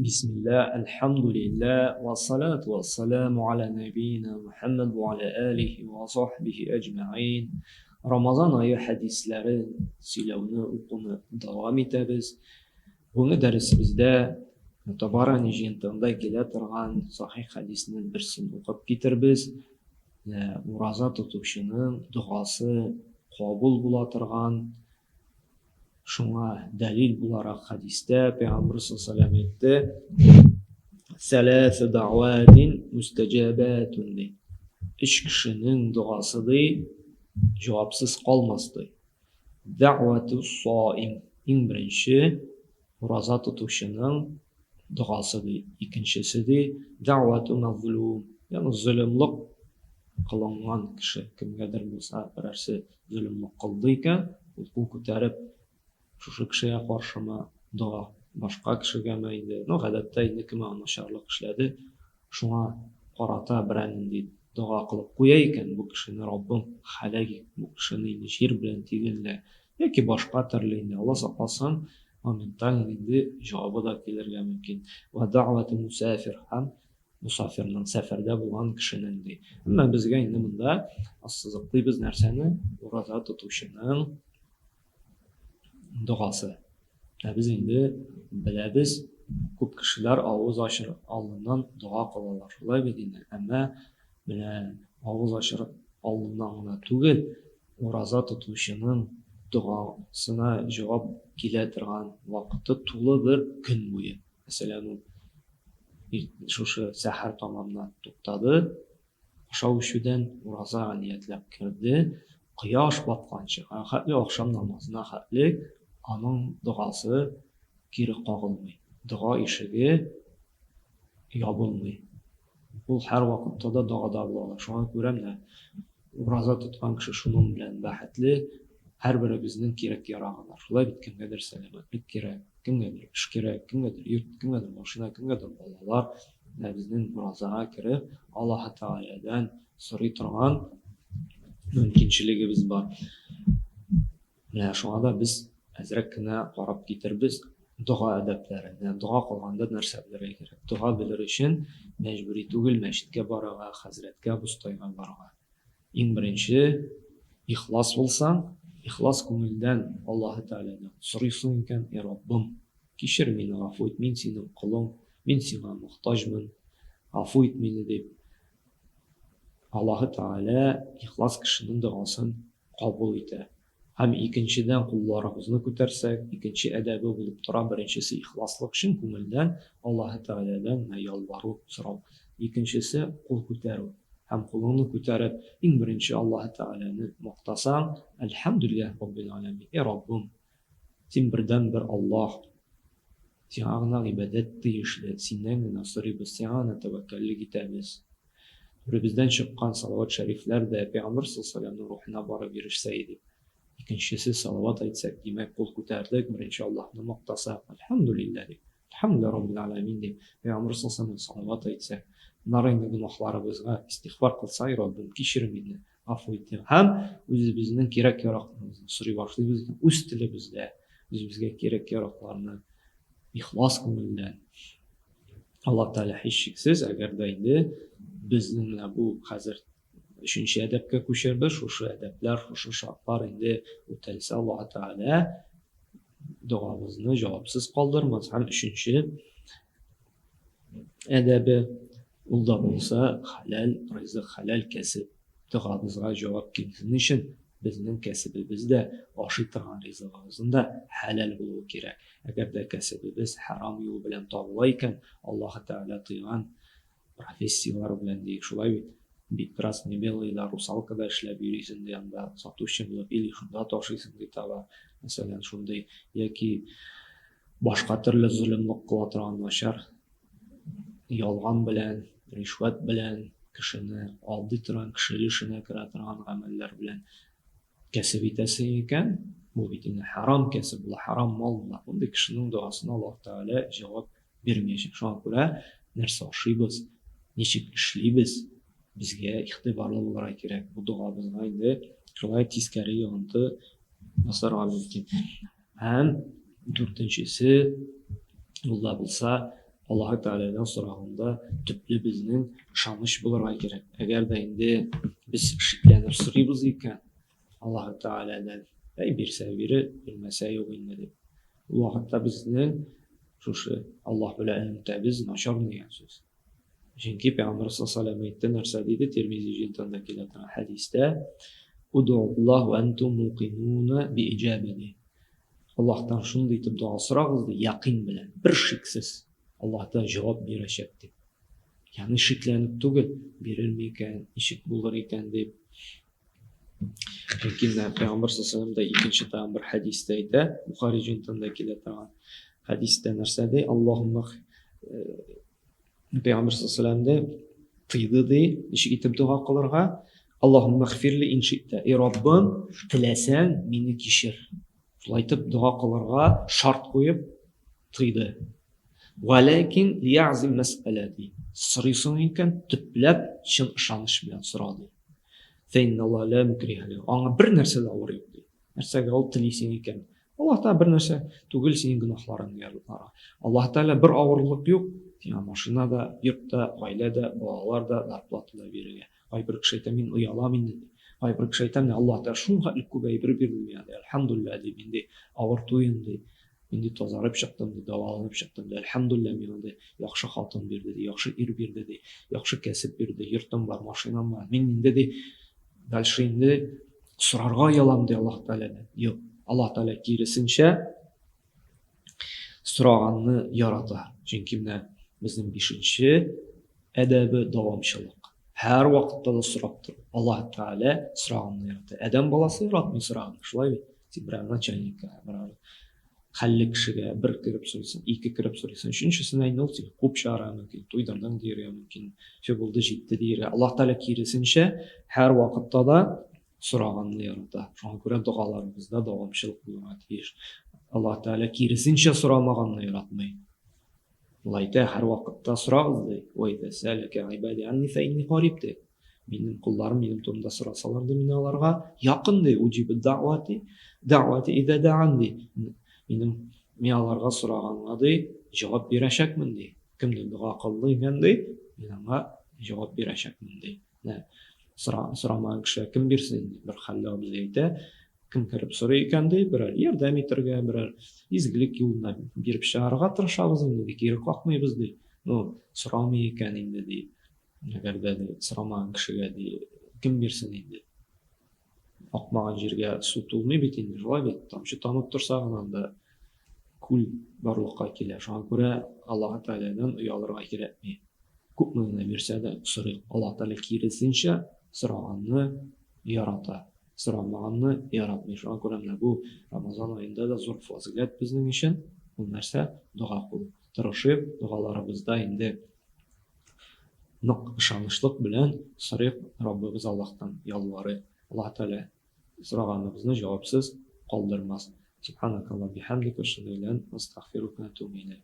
بسم الله الحمد لله والصلاة والسلام على نبينا محمد وعلى آله وصحبه أجمعين. Ramazan ayı hadisleri silahını okunu devam ederiz. Bunu dersimizde Tabarani jintanda gele turgan sahih hadisinin birisini okup getirbiz. Urazat tutuşunun duası kabul bula turgan şuna delil bularak hadiste Peygamber sallallahu aleyhi ve sellem etti. Selâse da'vatin müstecabatun deydi. Üç kişinin duası deydi, cevapsız kalmazdı. Da'vatu saim, en birinci roza tutuşunun duası deydi. İkincisi de da'vatu mazlum, yani zulümlük kılınan kişi kimgedir bulsa birisi zulümlük kıldıyken bu ko'tarib shu kishiga qarshimi duo boshqa kishiga mayli odatda endi kim nasharlik ishladi shunga qarata biran duo qilib qo'yay ekan bu kishini Robbim halak bu kishini yer bilan tegilla yoki boshqa turli Alloh saqlasin momentan endi javobi da kelirga mumkin va da'vati musafir ham musafirning safarda bo'lgan kishining ammo bizga endi bunda asosiy biz narsani ro'za tutuvchining duosi. Biz endi bilamiz, ko'p kishilar og'iz ochib oldindan duo qiladilar. Shulay deydi. Ammo mana og'iz ochib oldindan tugul, roza tutuvchining duosina javob keladigan vaqti to'la bir kun bo'yi. Masalan, shu sahar tomonidan to'xtadi, oshdan roza niyatlab kirdi, quyosh botgancha, hatto oqshom namozina xatlik onun duası geri qo'yilmay, duo eshigi yopilmay. Bu har vaqtda da duoda bo'ladi. Shunga ko'ra roza tutgan kishi shuning bilan baxtli. Har birimizning kerak-yarog'ilar. Shulay kimgadir salomatlik kerak, kimgadir ish kerak, kimgadir yurt, kimgadir mashina, kimgadir bolalar. Bizning rozaga kirib Alloh taoladan so'ray turgan mumkinchiligimiz bor. Shunga biz azrakkina qarab ketirbiz duo adablarini, duo qilganda narsalarga kerak. Duo bilir uchun majburiy tugul masjidga boraga, hazratga, bustoyga boraga. Eng birinchi ixlos bo'lsang, ixlos ko'ngildan Alloh taoladan so'raysan ekan, ey Robbim, kechir meni, afv et, men sening quling, men senga muhtojman, afv et meni deb Alloh taolo ixlos kishining duosini qabul etadi. Hem ikinciden kullarımızı ko'tarsak, ikinci adabi bo'lib turgan birinchisi ixloslik uchun ko'ngildan Alloh taoladan yolvorib so'rab, ikkinchisi qo'l ko'taruv. Ham qo'lingni ko'tarib, eng birinchi Alloh taolani maqtasang, alhamdulillah robbil alamin. Ey Robbim, sen birdan bir Alloh. Senga ibodat qilishli, sendan nasrimiz, senga tavakkallik etamiz. Bizden chiqqan salovat shariflarda Peygamber sallallohu alayhi vasallamning ruhina borib berishsa edi. İkincisi salavat aytsak, demek qo'l ko'tardik, birinchi Allohni maqtasak, alhamdulillah deb, alhamdulillah robbil alamin deb, Peygamber sallallohu alayhi vasallam salavat aytsak, naringi gunohlarimizga istig'for qilsak, Robbim kechir meni, afv et. Ham o'zimizning kerak-yaroqlarimizni so'ray boshlaymiz, o'z tilimizda o'zimizga kerak-yaroqlarni ixlos ko'ngildan Alloh taolo hech shaksiz agarda endi bizning bu hozir uchinchi adabga ko'chirib, shu adablar, shu shartlar endi o'talsa Alloh taolo duomizni javobsiz qoldirmas. Ham uchinchi adabi unda bo'lsa halal rizq, halal kasb. Duomizga javob kelsin uchun bizning kasbimizda oshib turgan rizqimizda halal bo'lishi kerak. Agarda kasbimiz harom yo'l bilan topilgan ekan, Alloh taolo tiygan professiyalar bilan deylik, shulay Красный белыйлар русалкада эшләп йөрисең янда сатучы булып или шунда ташыйсың ди товар. Мәсәлән, шундый яки башка төрле зөлемлек кыла торган начар ялган белән, ришват белән кешене алдый торган, кеше эшенә керә торган гамәлләр белән кәсеп итәсең икән, бу бит инде харам кәсеп була, харам мал була. Мондый кешенең дуасына Аллаһ таала җавап бирмәячәк. Шуңа күрә нәрсә ашыйбыз, ничек эшлибез, bizga ixtiborli bo'lishimiz kerak. Bu duomizga endi shulay teskari yonti nasarga mumkin. Ham to'rtinchisi, Alloh bilsa Alloh taoladan so'raganda tüplü bizning ishonish bo'larga kerak. Agarda endi biz shiklanib so'raymiz ekan Alloh taoladan, ey bersa beri, bilmasa yo'q endi deb. U vaqtda bizning shu Alloh bilan ilmimiz nachar degan so'z. Chunki Payg'ambar sollallohu alayhi vasallam aytgan narsa deydi Termiziy jiltida keladigan hadisda: "Udulloh va antum muqinuna bi ijabati." Allohdan shunday deb duo so'rag'iz, yaqin bilan, bir shiksiz Allohdan javob berashak deb. Ya'ni shiklanib tugul, berilmaykan, ishik bo'lar ekan deb. Chunki Payg'ambar sollallohu alayhi vasallamda ikkinchi bir hadisda aytadi, Buxoriy jiltida keladigan hadisda narsa deydi: Allohumma Payg'ambar sollallohu alayhi vasallamda tiydi deydi, ishik etib duo qilarga: Allohumma g'firli in shi'ta. Ey Robbim, tilasang meni kechir. Shulay deb duo qilarga shart qo'yib tiydi. Walakin liya'zim mas'alati. So'raysan ekan tuplab chin ishonish bilan so'radi. Fa innalloha la mukriha lahu. Anga bir narsa da yo'q deydi. Narsaga ol tilaysan ekan. Alloh taolo bir narsa tugul sening gunohlaringni yaratadi. Alloh taolo bir og'irlik yo'q. Yani mashinada, yurtda, oilada, bolalarda zarplatalar beriga. Ay bir kishi aytadi, men uyalaman dedi. Ay bir kishi aytadi, Alloh taolo shunga ko'payib berdi yani. Alhamdulillah deb endi og'ir to'yindi. Endi tozarib chiqdim, davolanib chiqdim. Alhamdulillah menga yaxshi xotin berdi, yaxshi er berdi, yaxshi kasb berdi, yurtim bor, mashinam bor. Men endi balki endi so'rarga uyalam dedi Alloh taoladan. Yo'q, Alloh taolo kirisincha so'raganni yaratadi. Chunki bizning 5-chi adabi davomchilik. Har vaqtda so'rab turib, Alloh taolo so'raganni yaratadi. Adam bolasi yaratmay so'ragan. Shulay Tibran начальникка, birar xalli kishiga bir kirib so'raysan, ikki kirib so'raysan, shunchisini aytolsa, ko'p shara mumkin, to'ydirdan deyir mumkin, shu bo'ldi jetdi deyir. Alloh taolo kirisincha har vaqtda da so'raganni yaratadi. Shunga ko'ra duolarimizda davomchilik bo'ladi. Alloh taolo kirisincha so'ramaganni yaratmaydi. Layta har vaqtda so'rag'izdi. Voyda salaka ibadi anni fa inni qaribdi. Mening qullarim mening to'mda so'rasalar, men ularga yaqinday ujibu da'vati idza da'andi. Men ularga so'raganlarda javob berashakman dey. Kimdir duo qilganda men unga javob berashakman dey. So'ramagan kishi kim bersin? Bir xallo biz aytadi, kim kirib so'rayganda biror yordam etirga, biror izgilik yo'lini berib chiqarishga tirishamiz endi, keri qoqmaymiz dey. No, so'ramay ekan endi dey. Agarda so'ramagan kishiga dey kim bersin endi? Oqmagan yerga suv to'lmay endi, shulay tomchi tomib tursa unda kul borliqqa kelar. Shunga ko'ra Alloh taoladan uyalirga kerakmi? Ko'pni bersa-da so'ray. Alloh taolo kirisincha so'raganni yaratadi. So'ramaganni yaratmaydi. Shunga ko'ra bu Ramazon oyida da zo'r fazilat bizning uchun. Bu narsa duo qilib, tirishib, duolarimizda endi ishonchlik bilan so'rab Robbimiz Allohdan yolvorib, Alloh taolo so'raganimizni javobsiz qoldirmas. Subhanakalloh bihamdika ashhadu an la ilaha illa anta astaghfiruka va atubu ilayk.